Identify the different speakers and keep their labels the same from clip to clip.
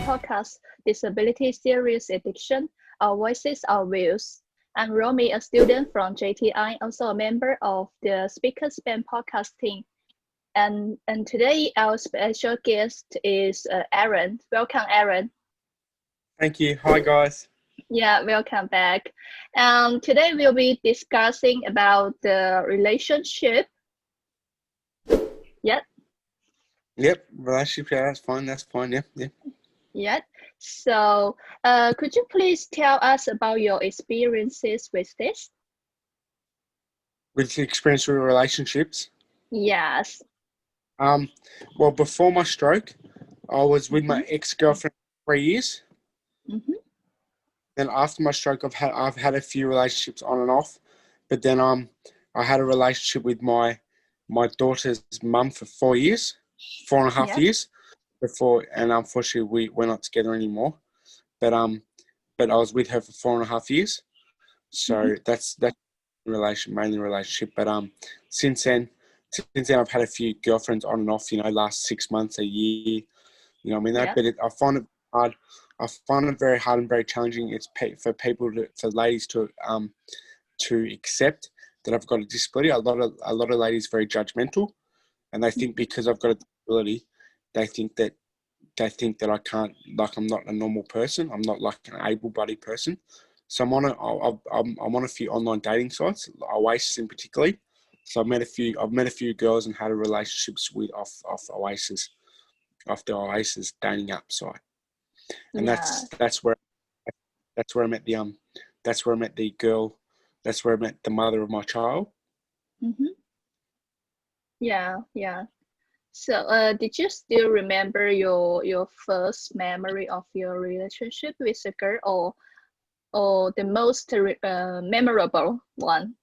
Speaker 1: podcast, Disability Serious Addiction, Our Voices, Our Views. I'm Romy, a student from JTI, also a member of the Speakers Band podcast team. And today our special guest is Aaron. Welcome, Aaron.
Speaker 2: Thank you. Hi, guys.
Speaker 1: Yeah, welcome back. Today we'll be discussing about the relationship. Yeah.
Speaker 2: Yep, relationship. Yeah, that's fine. That's fine. Yeah.
Speaker 1: Yeah. So, could you please tell us about your experiences with this?
Speaker 2: With the experience with relationships.
Speaker 1: Yes.
Speaker 2: Well, before my stroke, I was with my ex-girlfriend for 3 years.
Speaker 1: Mm-hmm.
Speaker 2: Then after my stroke, I've had a few relationships on and off, but then I had a relationship with my daughter's mum for 4 years, 4.5
Speaker 1: Yeah.
Speaker 2: years before, and unfortunately we're not together anymore. But I was with her for 4.5 years, so that's mainly relationship. But since then I've had a few girlfriends on and off. Last 6 months, a year. You know what I mean?
Speaker 1: Yeah.
Speaker 2: But I find it hard. I find it very hard and very challenging. It's for ladies to accept that I've got a disability. A lot of ladies are very judgmental, and they think because I've got a disability, they think that I can't, like, I'm not a normal person. I'm not like an able-bodied person. So I'm on a few online dating sites, Oasis in particular. So I've met a few girls and had relationships with off Oasis, off the Oasis dating app site. And
Speaker 1: Yeah.
Speaker 2: that's where I met the girl. That's where I met the mother of my child.
Speaker 1: Mm-hmm. Yeah. So, did you still remember your first memory of your relationship with a girl, or the most memorable one?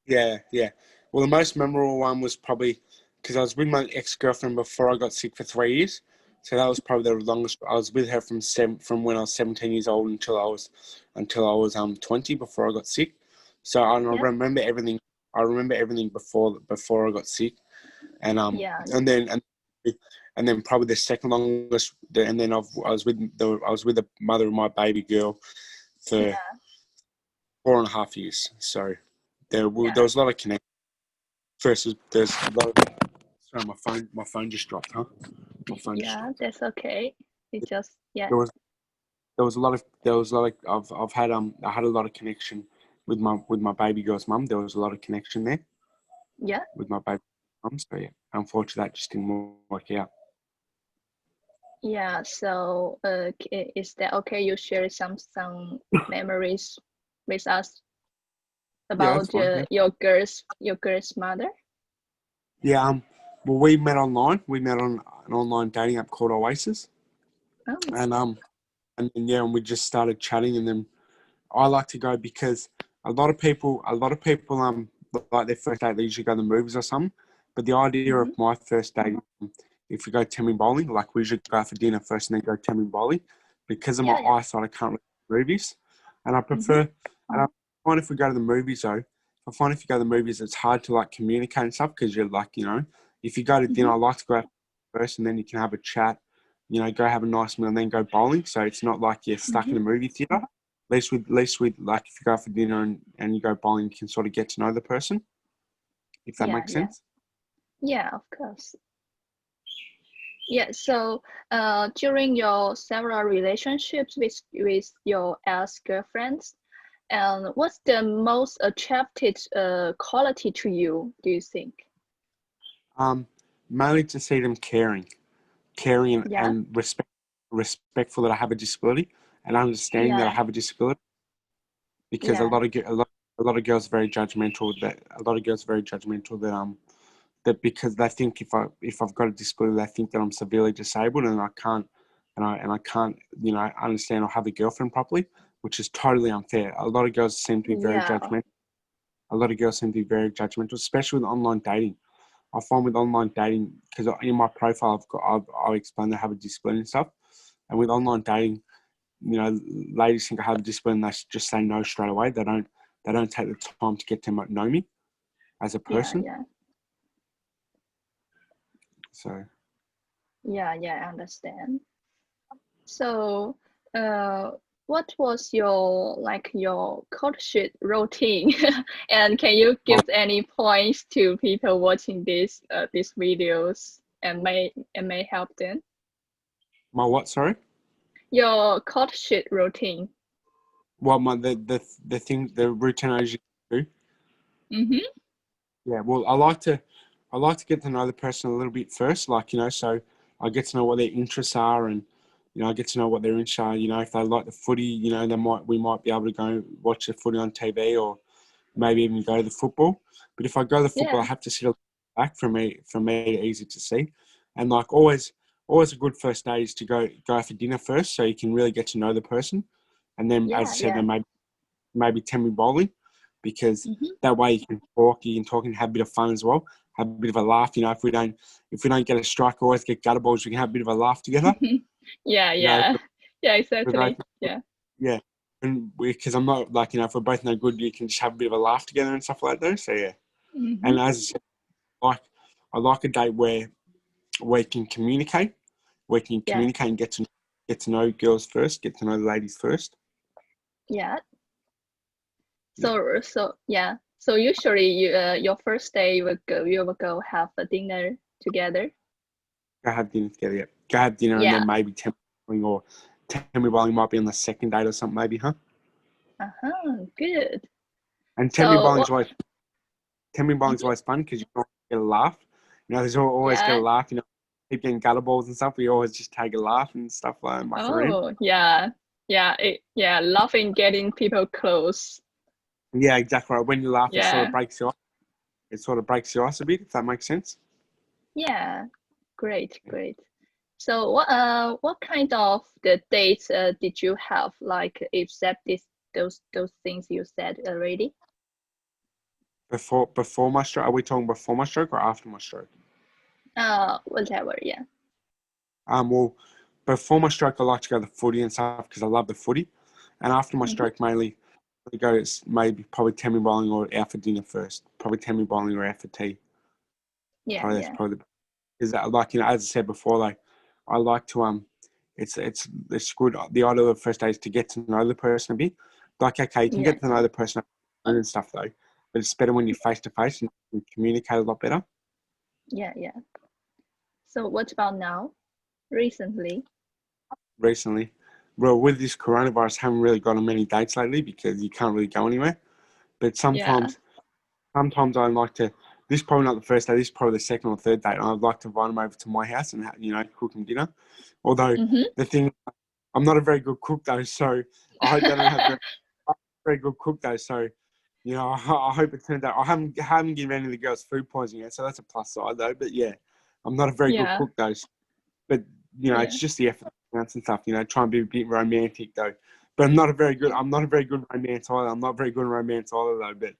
Speaker 2: Yeah. Well, the most memorable one was probably because I was with my ex-girlfriend before I got sick for 3 years. So that was probably the longest. I was with her from when I was 17 years old until I was 20 before I got sick. So I
Speaker 1: Yeah.
Speaker 2: remember everything. I remember everything before I got sick, and
Speaker 1: Yeah.
Speaker 2: and then probably the second longest. And then I was with the mother of my baby girl for
Speaker 1: Yeah.
Speaker 2: 4.5 years. So there
Speaker 1: Yeah.
Speaker 2: was a lot of connection. There's a lot of. Sorry, my phone just dropped, huh? My phone just
Speaker 1: Yeah.
Speaker 2: dropped.
Speaker 1: That's okay. It just yeah.
Speaker 2: There was I had a lot of connection with my baby girl's mum. There was a lot of connection there
Speaker 1: Yeah.
Speaker 2: with my baby mum. So yeah, unfortunately that just didn't work out.
Speaker 1: Yeah. So, is that okay? You share some memories with us
Speaker 2: Yeah, that's
Speaker 1: about
Speaker 2: fine. Yeah.
Speaker 1: your girl's mother?
Speaker 2: Yeah. Well, we met online. We met on an online dating app called Oasis,
Speaker 1: Oh.
Speaker 2: and we just started chatting. And then I like to go because a lot of people like their first date, they usually go to the movies or something. But the idea of my first date, if we go tennis bowling, like we usually go out for dinner first and then go tennis bowling, because of my
Speaker 1: Yeah.
Speaker 2: eyesight, I can't really movies, and I
Speaker 1: Mm-hmm.
Speaker 2: prefer. And I find if we go to the movies though, I find if you go to the movies, it's hard to like communicate and stuff because you're like, if you go to dinner, I like to go out first and then you can have a chat, go have a nice meal and then go bowling. So it's not like you're stuck in a movie theater. At least with like if you go out for dinner and you go bowling, you can sort of get to know the person, if that
Speaker 1: Yeah.
Speaker 2: makes
Speaker 1: Yeah.
Speaker 2: sense.
Speaker 1: Yeah. Of course. Yeah. So, during your several relationships with your ex-girlfriends, and what's the most attracted quality to you, do you think?
Speaker 2: Mainly to see them caring
Speaker 1: Yeah.
Speaker 2: and respectful that I have a disability and understanding that I
Speaker 1: Yeah.
Speaker 2: have a disability, because
Speaker 1: Yeah.
Speaker 2: a lot of girls are very judgmental. That because they think if I've got a disability, they think that I'm severely disabled and I can't understand or have a girlfriend properly, which is totally unfair. A lot of girls seem to be very
Speaker 1: Yeah.
Speaker 2: judgmental. A lot of girls seem to be very judgmental, especially with online dating. I find with online dating, because in my profile I've explained that I have a disability and stuff, and with online dating, ladies think I have a disability and they just say no straight away. They don't take the time to get to know me as a
Speaker 1: Yeah.
Speaker 2: person.
Speaker 1: Yeah.
Speaker 2: So
Speaker 1: Yeah. I understand. So, what was your courtship routine? And can you
Speaker 2: My,
Speaker 1: give any points to people watching these videos and may help them?
Speaker 2: my what? Sorry.
Speaker 1: Your courtship routine.
Speaker 2: Well, the thing, the routine I usually do.
Speaker 1: Mm-hmm.
Speaker 2: Yeah. Well, I like to get to know the person a little bit first, like, you know, so I get to know what their interests are, and you know, I get to know what their interests are. You know, if they like the footy, you know, we might be able to go watch the footy on TV, or maybe even go to the football. But if I go to the football, I
Speaker 1: Yeah,
Speaker 2: have to sit back for me easy to see, and like always a good first day is to go out for dinner first, so you can really get to know the person, and then, as I said,
Speaker 1: yeah.
Speaker 2: then maybe Tammy bowling, because
Speaker 1: Mm-hmm.
Speaker 2: that way you can talk and have a bit of fun as well, have a bit of a laugh. You know, if we don't get a strike, always get gutter balls. We can have a bit of a laugh together.
Speaker 1: Yeah,
Speaker 2: You know,
Speaker 1: yeah. Yeah,
Speaker 2: we're both
Speaker 1: exactly. Yeah.
Speaker 2: yeah, and because I'm not like, you know, if we're both no good, you can just have a bit of a laugh together and stuff like that. So yeah,
Speaker 1: Mm-hmm.
Speaker 2: and as I said, like I like a date where we can communicate,
Speaker 1: Yeah,
Speaker 2: and get to know girls first, get to know the ladies first.
Speaker 1: yeah.
Speaker 2: Yeah,
Speaker 1: So yeah. So usually your first day you will go have a dinner together.
Speaker 2: go have dinner together. Yeah, go have dinner, and
Speaker 1: Yeah.
Speaker 2: then maybe bowling, or Tammy bowling might be on the second date or something, maybe, huh?
Speaker 1: Uh-huh. Good.
Speaker 2: And
Speaker 1: So what?
Speaker 2: Tammy bowling's
Speaker 1: Mhm.
Speaker 2: always fun because you always get a laugh. You know, there's always get a
Speaker 1: Yeah.
Speaker 2: laugh. You know, keep getting gutter balls and stuff. We always just take a laugh and stuff like that, muck around.
Speaker 1: Oh, yeah. Yeah. Loving getting people close.
Speaker 2: Yeah, exactly right. When you laugh, it sort of
Speaker 1: Yeah.
Speaker 2: breaks your it sort of breaks your ice a bit, if that makes sense.
Speaker 1: Yeah. Great. Great. So what kind of the dates did you have like except those things you said already?
Speaker 2: Before my stroke, are we talking before my stroke or after my stroke?
Speaker 1: Whatever. Yeah.
Speaker 2: Well, before my stroke, I like to go to the footy and stuff because I love the footy, and after my
Speaker 1: Mm-hmm.
Speaker 2: stroke, mainly I go to maybe probably Tammy bowling or out for dinner first. Probably Tammy bowling or out for tea.
Speaker 1: Yeah.
Speaker 2: Probably that's
Speaker 1: Yeah.
Speaker 2: probably is that, like, you know, as I said before, like I like to it's good. The idea of the first day is to get to know the person a bit. Like, okay, you can
Speaker 1: Yeah.
Speaker 2: get to know the person and stuff though, but it's better when you're face to face and you communicate a lot better.
Speaker 1: Yeah. Yeah. So what about now? Recently?
Speaker 2: Recently, well, with this coronavirus, I haven't really gone on many dates lately because you can't really go anywhere. But
Speaker 1: Yeah.
Speaker 2: sometimes I like to. This is probably not the first day. This is probably the second or third date. I'd like to invite them over to my house and, you know, cook them dinner. Although
Speaker 1: Mm-hmm.
Speaker 2: the thing, I'm not a very good cook though, so I hope they don't have very good cook though. So, you know, I hope it turns out. I haven't given any of the girls food poisoning yet, so that's a plus side though. But yeah, I'm not a very good
Speaker 1: Yeah.
Speaker 2: cook though. But you know,
Speaker 1: Yeah.
Speaker 2: it's just the effort and stuff. You know, try and be a bit romantic though. But
Speaker 1: Yeah.
Speaker 2: I'm not a very good romance either. I'm not very good in romance either though. But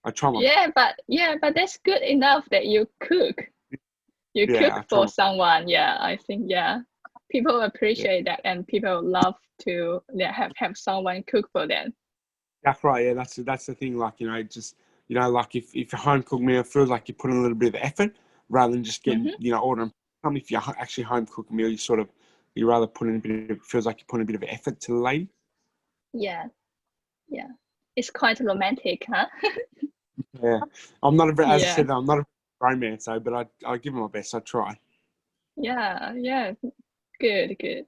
Speaker 2: I try my
Speaker 1: But that's good enough that you cook. You
Speaker 2: yeah,
Speaker 1: cook
Speaker 2: I try
Speaker 1: for
Speaker 2: my
Speaker 1: someone. Yeah, I think yeah. People
Speaker 2: yeah.
Speaker 1: appreciate that and people love to have someone cook for them.
Speaker 2: That's right. Yeah, that's the thing. Like, you know, just, you know, like if your home cooked meal, it feels like you put in a little bit of effort rather than just getting,
Speaker 1: Mm-hmm.
Speaker 2: you know, ordering something. If you actually home cook a meal, you rather put in a bit of, it feels like you put in a bit of effort to the lady.
Speaker 1: Yeah, yeah. It's quite romantic, huh?
Speaker 2: Yeah, I'm not a very, as I
Speaker 1: Yeah,
Speaker 2: said, I'm not a romance though, but I give it my best. I try.
Speaker 1: yeah, yeah. Good, good.